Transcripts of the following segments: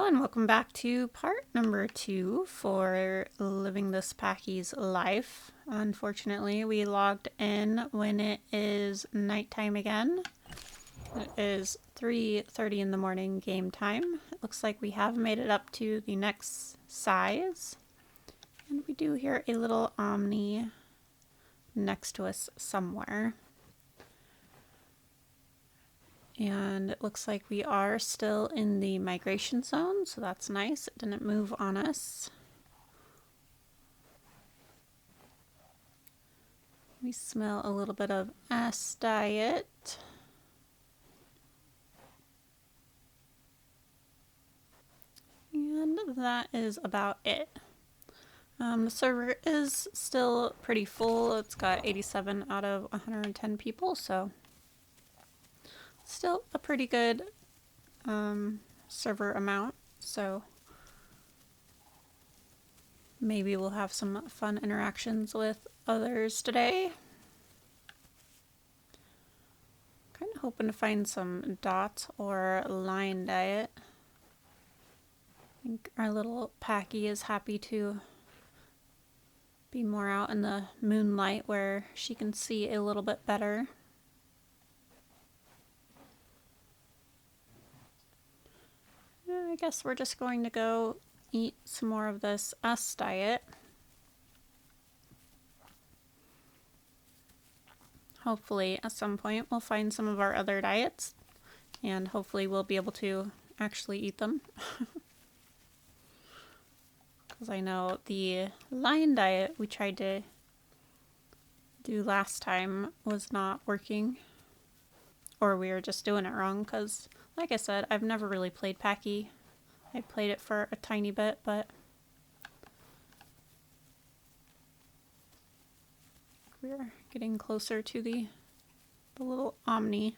and welcome back to part number 2 for living this Pachy's life. Unfortunately, we logged in when it is nighttime again. It is 3:30 in the morning game time. It looks like we have made it up to the next size. And we do hear a little Omni next to us somewhere. And it looks like we are still in the migration zone, so that's nice. It didn't move on us. We smell a little bit of ass diet. And that is about it. The server is still pretty full. It's got 87 out of 110 people, so still a pretty good server amount, so maybe we'll have some fun interactions with others today. Kind of hoping to find some dot or line diet. I think our little Pachy is happy to be more out in the moonlight where she can see a little bit better. I guess we're just going to go eat some more of this us diet. Hopefully at some point we'll find some of our other diets and hopefully we'll be able to actually eat them. Because I know the lion diet we tried to do last time was not working. Or we were just doing it wrong because, like I said, I've never really played Pachy. I played it for a tiny bit, but we're getting closer to the little Omni.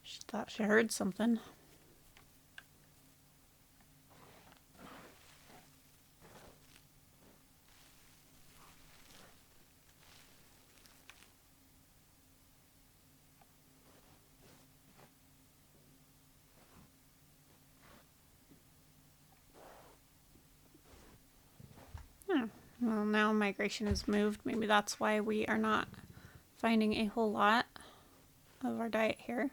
She thought she heard something. Well, now migration has moved. Maybe that's why we are not finding a whole lot of our diet here.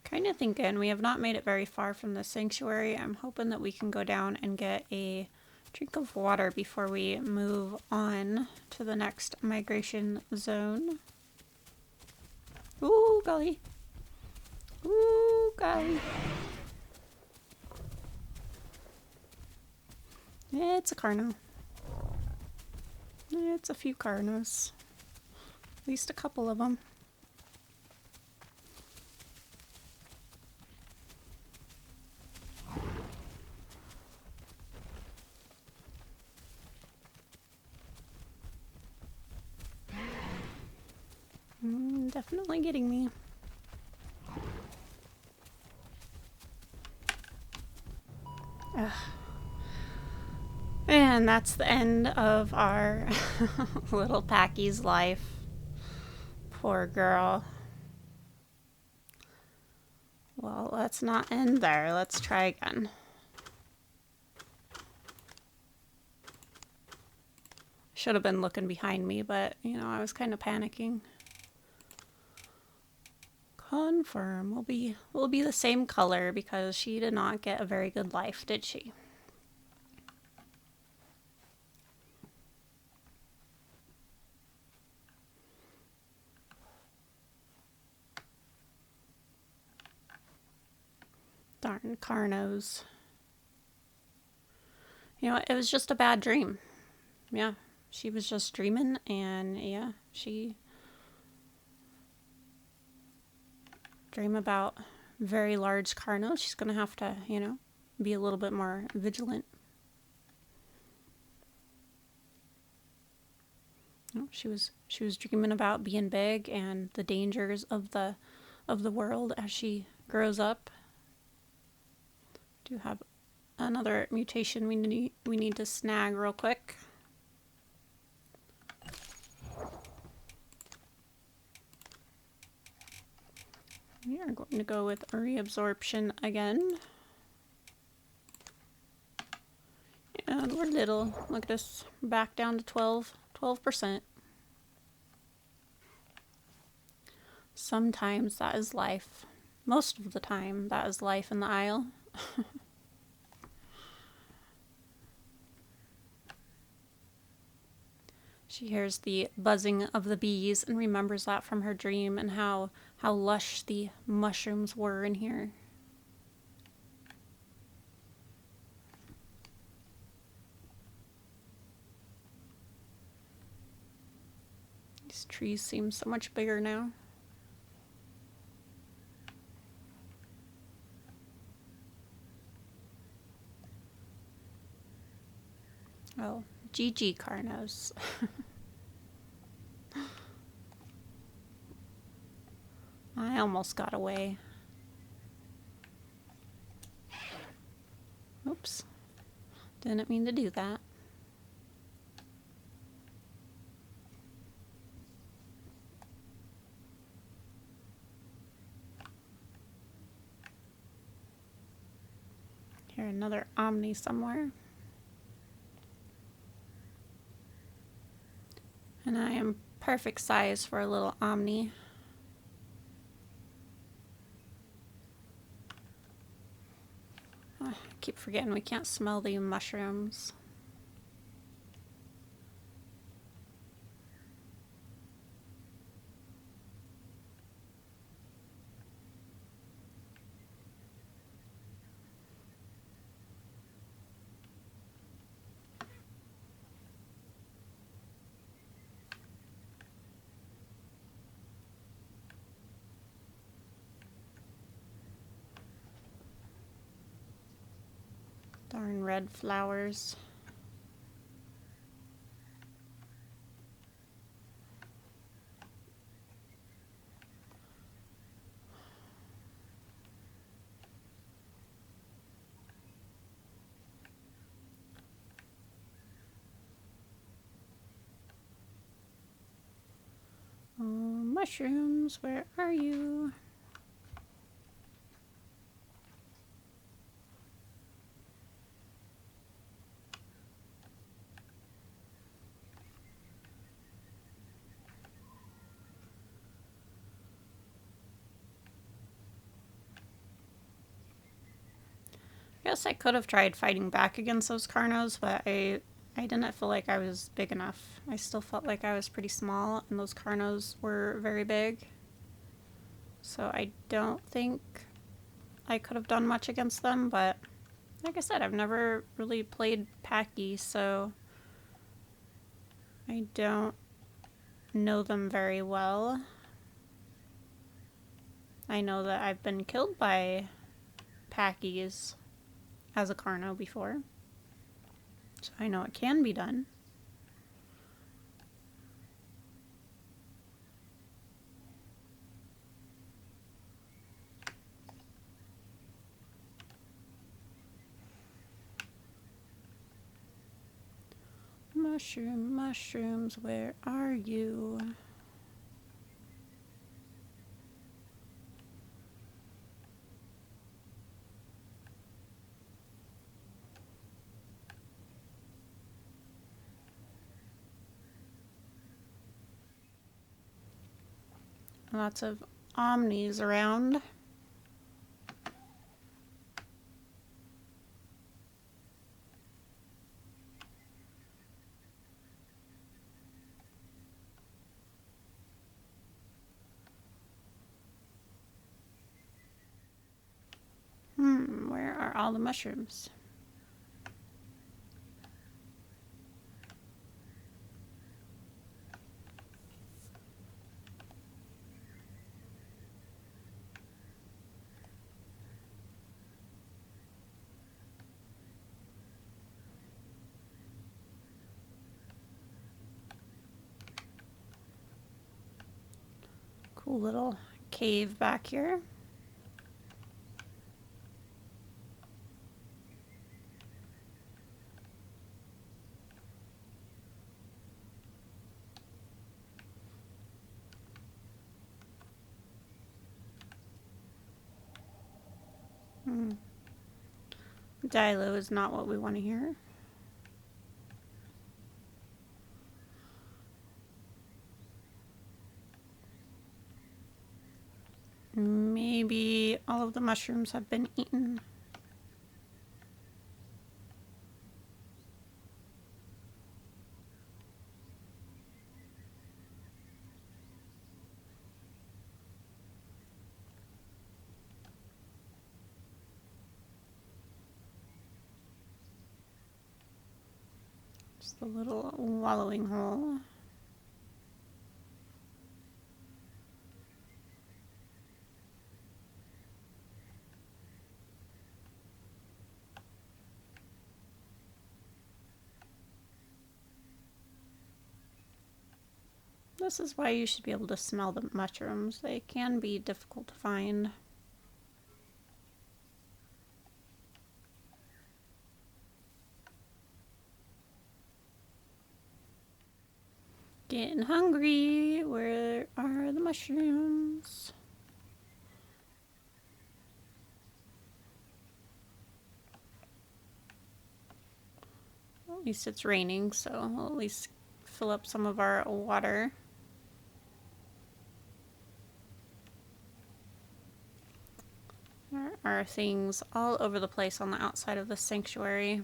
Kind of thinking we have not made it very far from the sanctuary. I'm hoping that we can go down and get a drink of water before we move on to the next migration zone. Ooh, golly. Ooh, golly. It's a Carno. It's a few Carnos. At least a couple of them. Definitely getting me. Ugh. And that's the end of our little Pachy's life. Poor girl. Well, let's not end there. Let's try again. Should have been looking behind me, but, you know, I was kind of panicking. Confirm. We'll be the same color because she did not get a very good life, did she? Darn Carnos. You know, it was just a bad dream. Yeah, she was just dreaming, and yeah, she dream about very large carnos, she's going to have to, you know, be a little bit more vigilant. She was dreaming about being big and the dangers of the world as she grows up. Do have another mutation we need to snag real quick. We are going to go with reabsorption again. And we're little. Look at us, back down to 12%. Sometimes that is life. Most of the time, that is life in the Isle. She hears the buzzing of the bees and remembers that from her dream and how lush the mushrooms were in here. These trees seem so much bigger now. Oh, GG Carnos. I almost got away. Oops. Didn't mean to do that. Here, another Omni somewhere. And I am perfect size for a little Omni. I keep forgetting we can't smell the mushrooms. Darn red flowers. Oh, mushrooms, where are you? Guess I could have tried fighting back against those Carnos, but I didn't feel like I was big enough. I still felt like I was pretty small, and those Carnos were very big. So I don't think I could have done much against them, but like I said, I've never really played Pachy, so I don't know them very well. I know that I've been killed by Pachys as a Carno before, so I know it can be done. Mushrooms, where are you? Lots of Omnis around. Where are all the mushrooms? Cool little cave back here. Dilo is not what we want to hear. Maybe all of the mushrooms have been eaten. Just a little wallowing hole. This is why you should be able to smell the mushrooms. They can be difficult to find. Getting hungry. Where are the mushrooms? Well, at least it's raining, so we'll at least fill up some of our water. There are things all over the place on the outside of the sanctuary.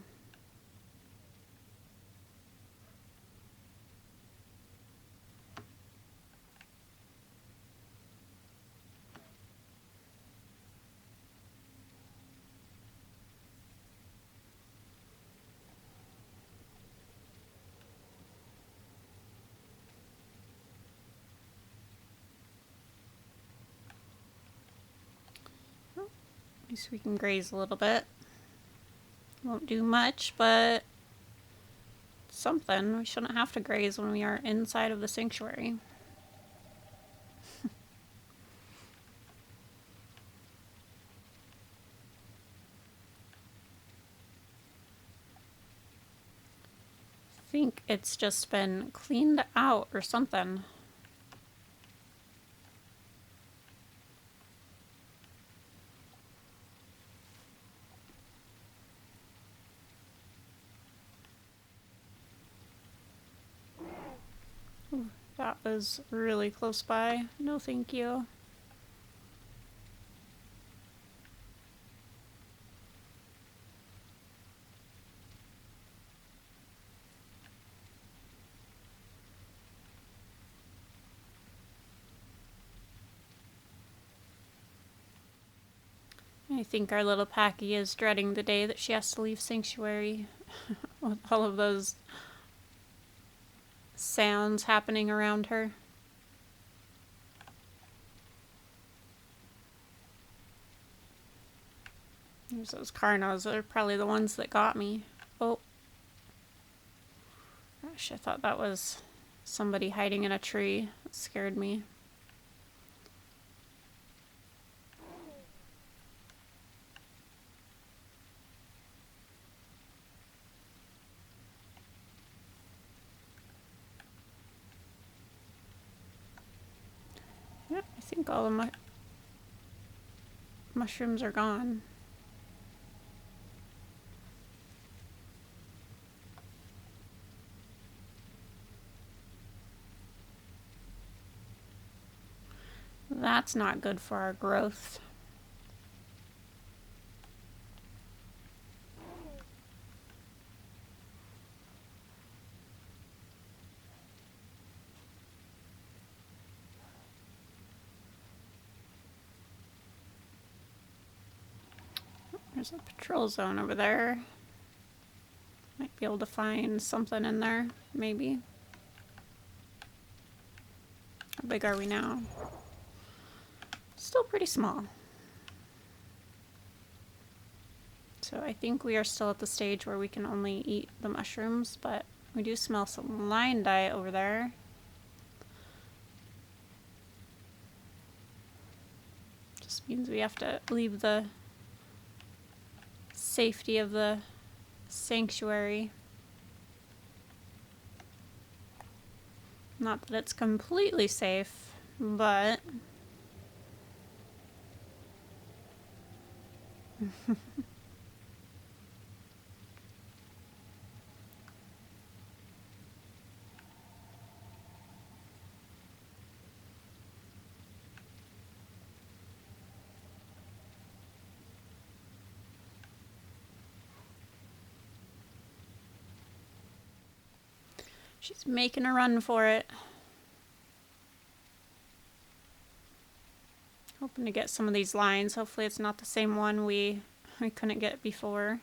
At least we can graze a little bit. Won't do much, but something. We shouldn't have to graze when we are inside of the sanctuary. I think it's just been cleaned out or something. That was really close by. No, thank you. I think our little Pachy is dreading the day that she has to leave Sanctuary with all of those sounds happening around her. There's those Carnos that are probably the ones that got me. Oh. Gosh, I thought that was somebody hiding in a tree. That scared me. Yep, I think all the mushrooms are gone. That's not good for our growth. There's a patrol zone over there. Might be able to find something in there, maybe. How big are we now? Still pretty small. So I think we are still at the stage where we can only eat the mushrooms, but we do smell some lion dye over there. Just means we have to leave the safety of the sanctuary. Not that it's completely safe, but she's making a run for it. Hoping to get some of these lines. Hopefully it's not the same one we couldn't get before.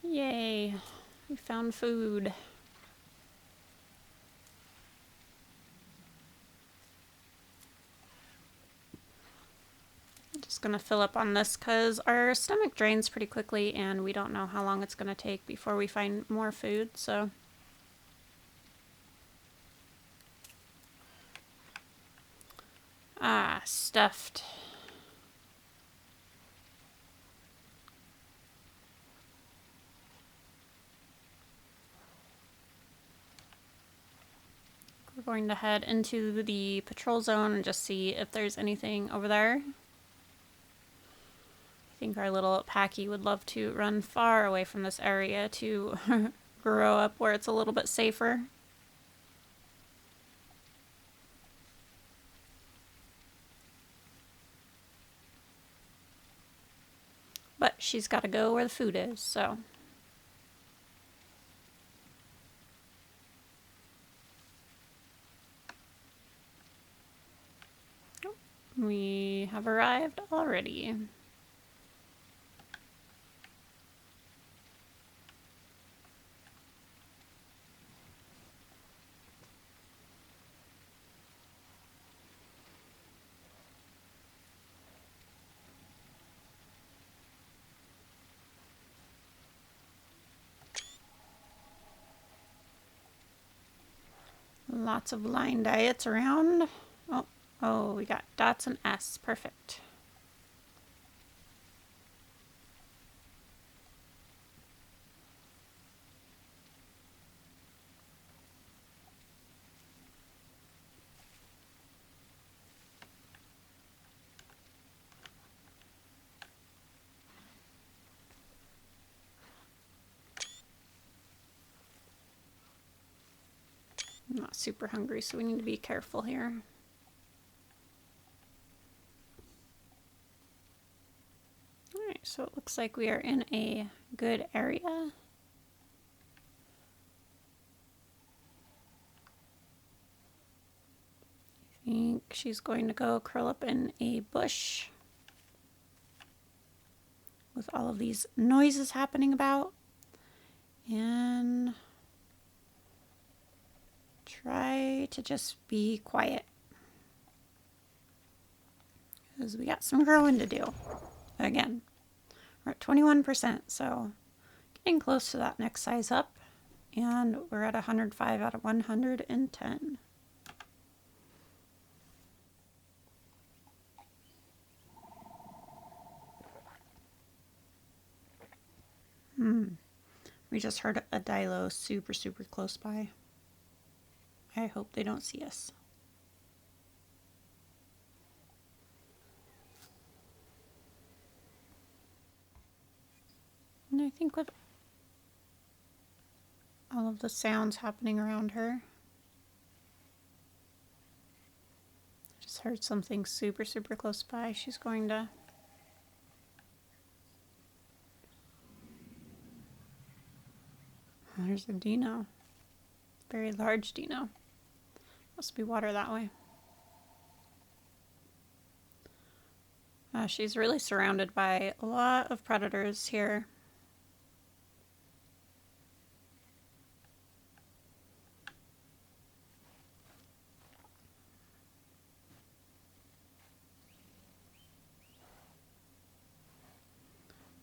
Yay, we found food. I'm just gonna fill up on this because our stomach drains pretty quickly and we don't know how long it's gonna take before we find more food, so. Ah, stuffed. We're going to head into the patrol zone and just see if there's anything over there. I think our little Pachy would love to run far away from this area to grow up where it's a little bit safer. But she's got to go where the food is, so. We have arrived already. Lots of line diets around. Oh, we got dots and S. Perfect. I'm not super hungry, so we need to be careful here. Alright, so it looks like we are in a good area. I think she's going to go curl up in a bush with all of these noises happening about and try to just be quiet because we got some growing to do. Again, we're at 21%, so getting close to that next size up, and we're at 105 out of 110. We just heard a dilo super close by. I hope they don't see us. And I think with all of the sounds happening around her, I just heard something super close by. She's going to There's a dino. Very large dino. Must be water that way. She's really surrounded by a lot of predators here.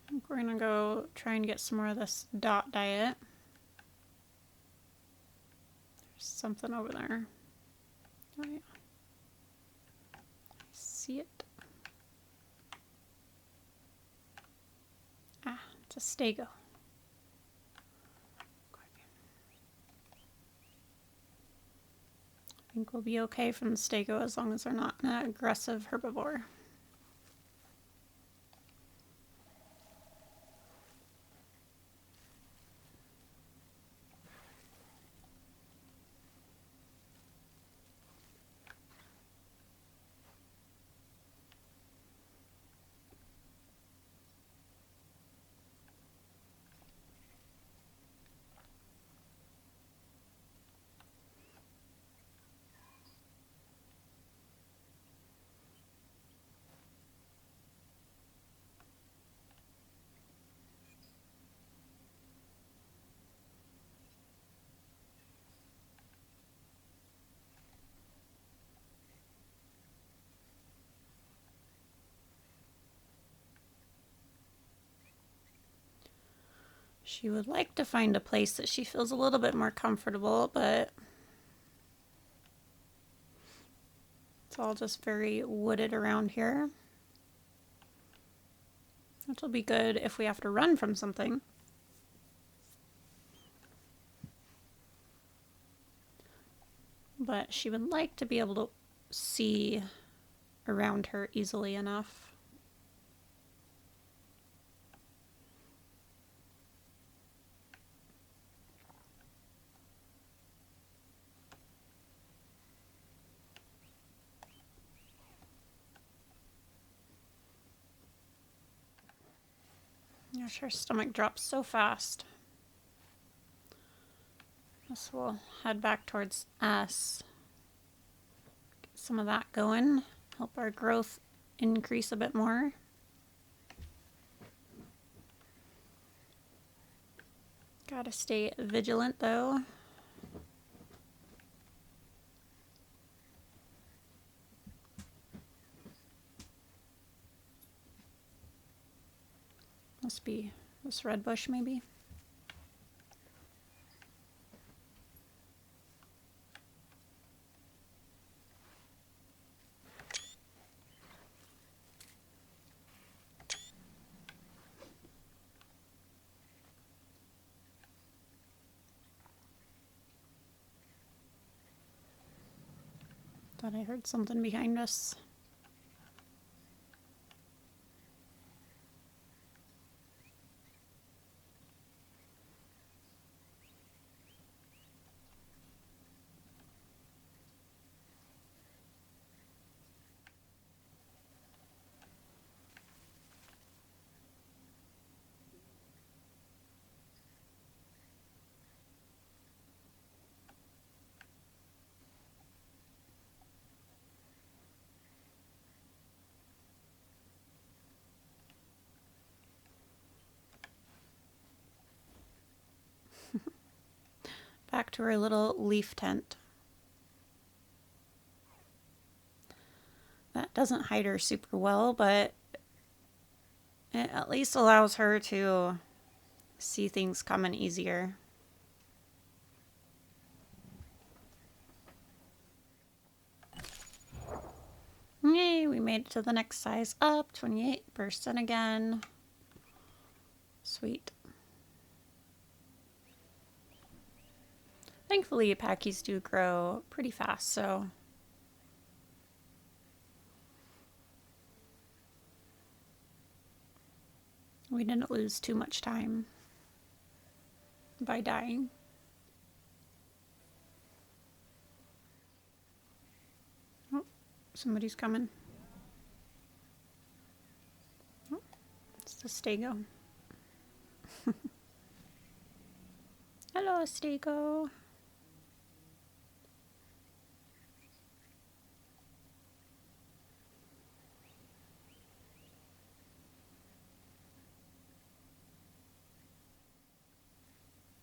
I think we're gonna go try and get some more of this dot diet. There's something over there. Oh yeah. I see it. Ah, it's a stego. I think we'll be okay from the stego as long as they're not an aggressive herbivore. She would like to find a place that she feels a little bit more comfortable, but it's all just very wooded around here. Which will be good if we have to run from something. But she would like to be able to see around her easily enough. Gosh, her stomach drops so fast. Guess we'll head back towards S. Get some of that going. Help our growth increase a bit more. Gotta stay vigilant though. Must be this red bush maybe. Thought I heard something behind us. Back to our little leaf tent. That doesn't hide her super well, but it at least allows her to see things coming easier. Yay, we made it to the next size up, 28% again. Sweet. Thankfully, Pachys do grow pretty fast, so we didn't lose too much time by dying. Oh, somebody's coming. Oh, it's the stego. Hello, Stego.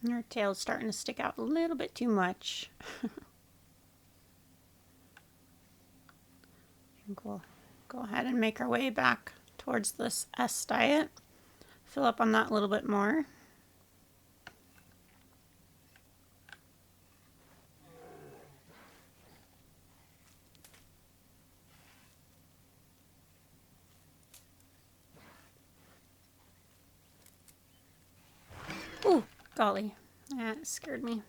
Her tail's starting to stick out a little bit too much. I think we'll go ahead and make our way back towards this S diet. Fill up on that a little bit more. Ooh, golly, that scared me.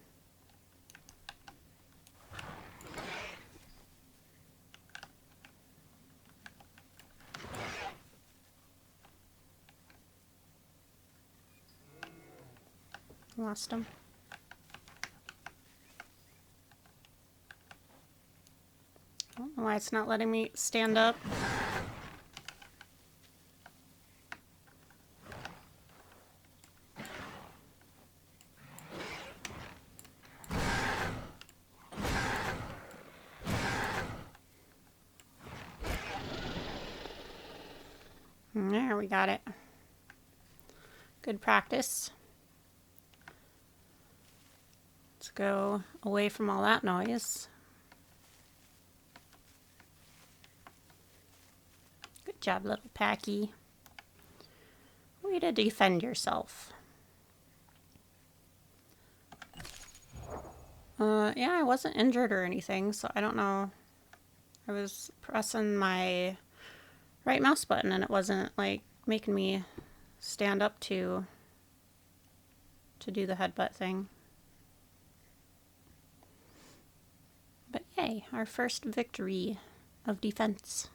Lost him. I don't know why it's not letting me stand up. There, we got it. Good practice. Let's go away from all that noise. Good job, little Pachy. Way to defend yourself. Yeah, I wasn't injured or anything, so I don't know. I was pressing my right mouse button and it wasn't like making me stand up to do the headbutt thing. But yay, our first victory of defense.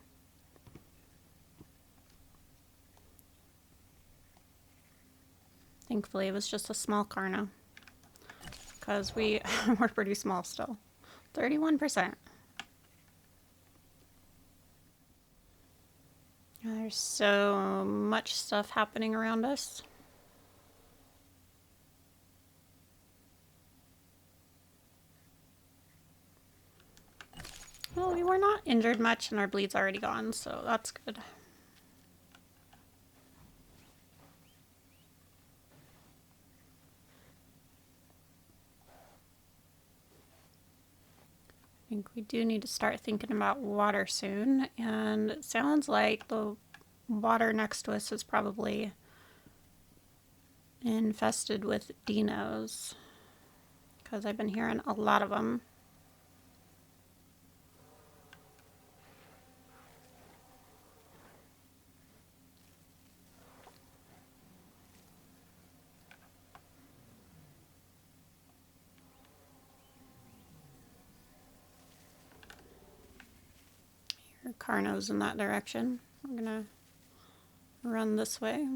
Thankfully, it was just a small Carno, because we were pretty small still. 31%. There's so much stuff happening around us. Well, we were not injured much and our bleed's already gone, so that's good. I think we do need to start thinking about water soon, and it sounds like the water next to us is probably infested with dinos, because I've been hearing a lot of them. Carno's in that direction. We're gonna run this way.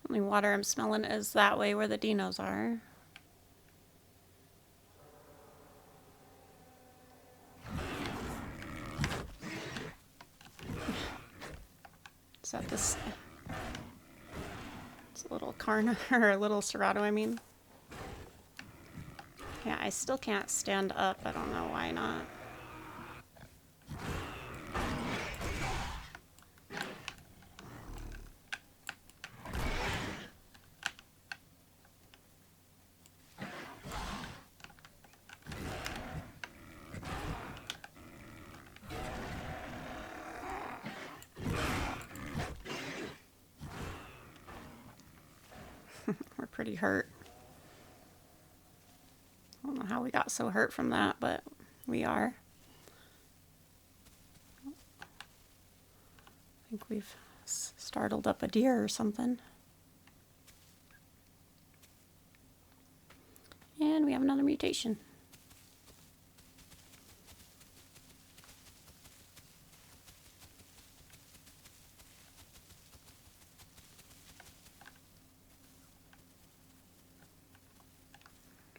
Only water I'm smelling is that way where the dinos are. Is that this? It's a little Carno, or a little Serrato, I mean. Yeah, I still can't stand up. I don't know why not. We're pretty hurt. I don't know how we got so hurt from that, but we are. I think we've startled up a deer or something. And we have another mutation.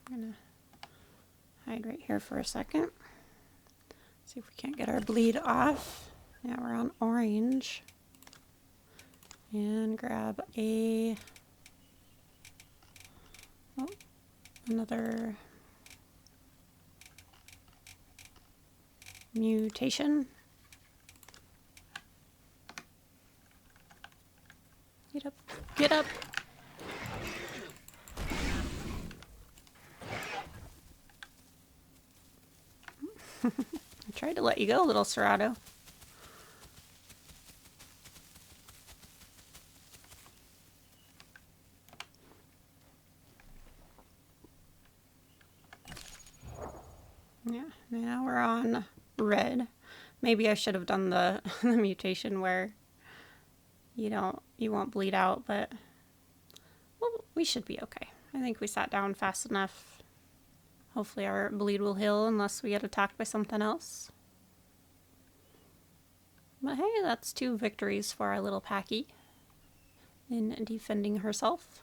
I'm gonna hide right here for a second. See if we can't get our bleed off. Yeah, we're on orange. And grab another mutation. Get up, get up. I tried to let you go, little Serato. Yeah, now we're on red. Maybe I should have done the, the mutation where you won't bleed out, but well, we should be okay. I think we sat down fast enough. Hopefully our bleed will heal unless we get attacked by something else. But hey, that's 2 victories for our little Pachy in defending herself.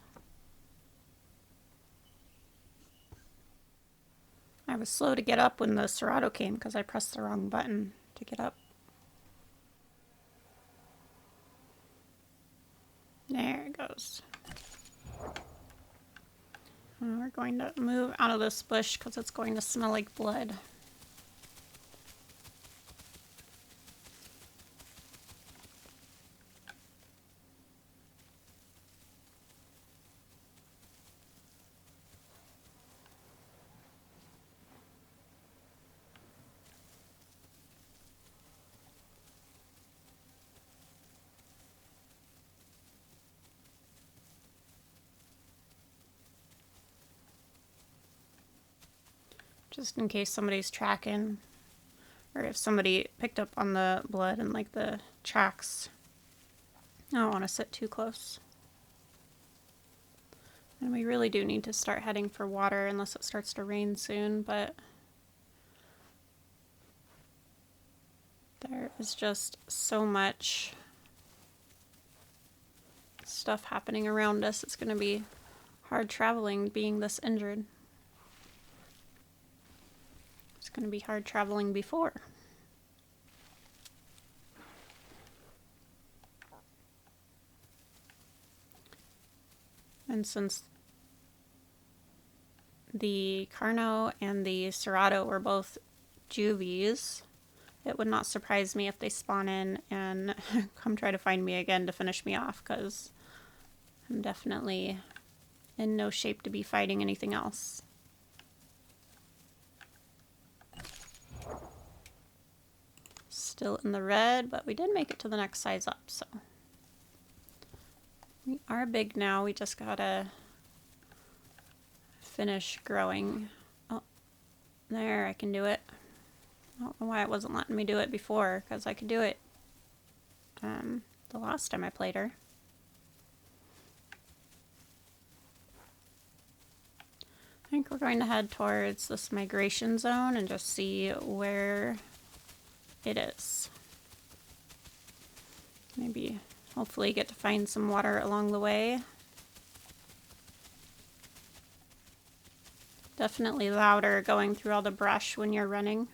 I was slow to get up when the Serato came because I pressed the wrong button to get up. There it goes. We're going to move out of this bush because it's going to smell like blood. Just in case somebody's tracking, or if somebody picked up on the blood and like the tracks. I don't want to sit too close. And we really do need to start heading for water unless it starts to rain soon, but there is just so much stuff happening around us. It's going to be hard traveling being this injured. It's going to be hard traveling before. And since the Carno and the Serato were both juvies, it would not surprise me if they spawn in and come try to find me again to finish me off, because I'm definitely in no shape to be fighting anything else. Still in the red, but we did make it to the next size up, so we are big now. We just gotta finish growing. Oh, there, I can do it. I don't know why it wasn't letting me do it before, because I could do it the last time I played her. I think we're going to head towards this migration zone and just see where it is. Maybe, hopefully get to find some water along the way. Definitely louder going through all the brush when you're running.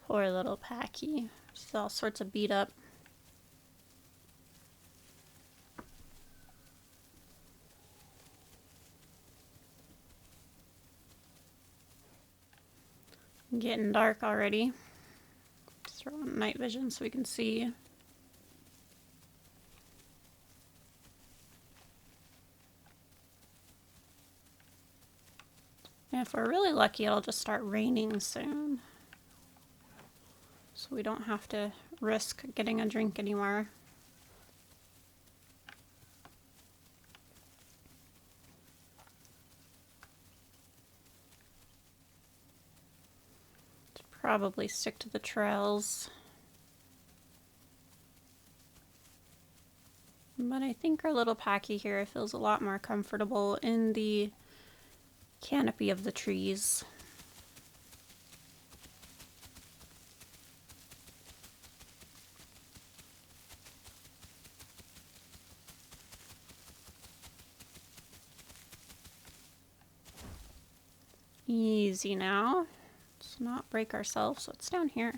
Poor little Pachy. She's all sorts of beat up. Getting dark already. Just throw on night vision so we can see. And if we're really lucky, it'll just start raining soon. So we don't have to risk getting a drink anymore. Probably stick to the trails. But I think our little Pachy here feels a lot more comfortable in the canopy of the trees. Easy now. Let's not break ourselves. What's down here?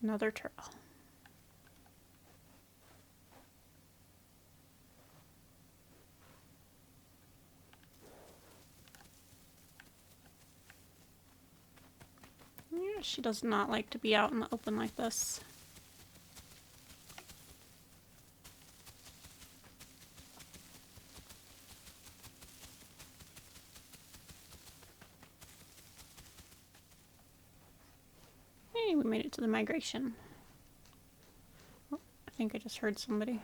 Another turtle. Yeah, she does not like to be out in the open like this. Hey, we made it to the migration. Oh, I think I just heard somebody.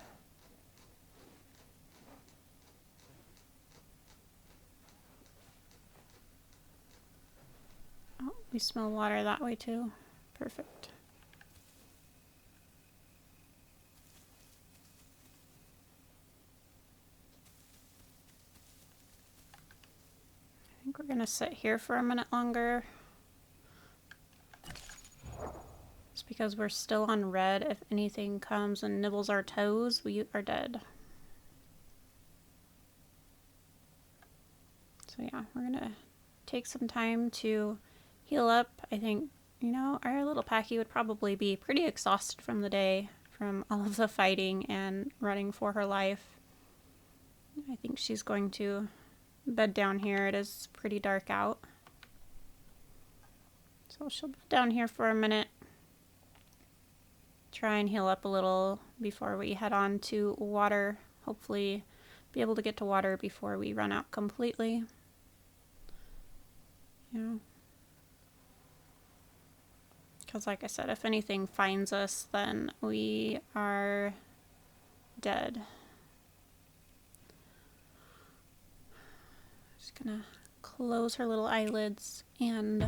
Oh, we smell water that way too. Perfect. I think we're gonna sit here for a minute longer. It's because we're still on red. If anything comes and nibbles our toes, we are dead. So yeah, we're gonna take some time to heal up. I think, you know, our little Pachy would probably be pretty exhausted from the day, from all of the fighting and running for her life. I think she's going to bed down here. It is pretty dark out. So she'll bed down here for a minute. Try and heal up a little before we head on to water. Hopefully be able to get to water before we run out completely. Yeah. Because like I said, if anything finds us, then we are dead. Just gonna close her little eyelids and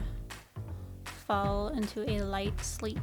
fall into a light sleep.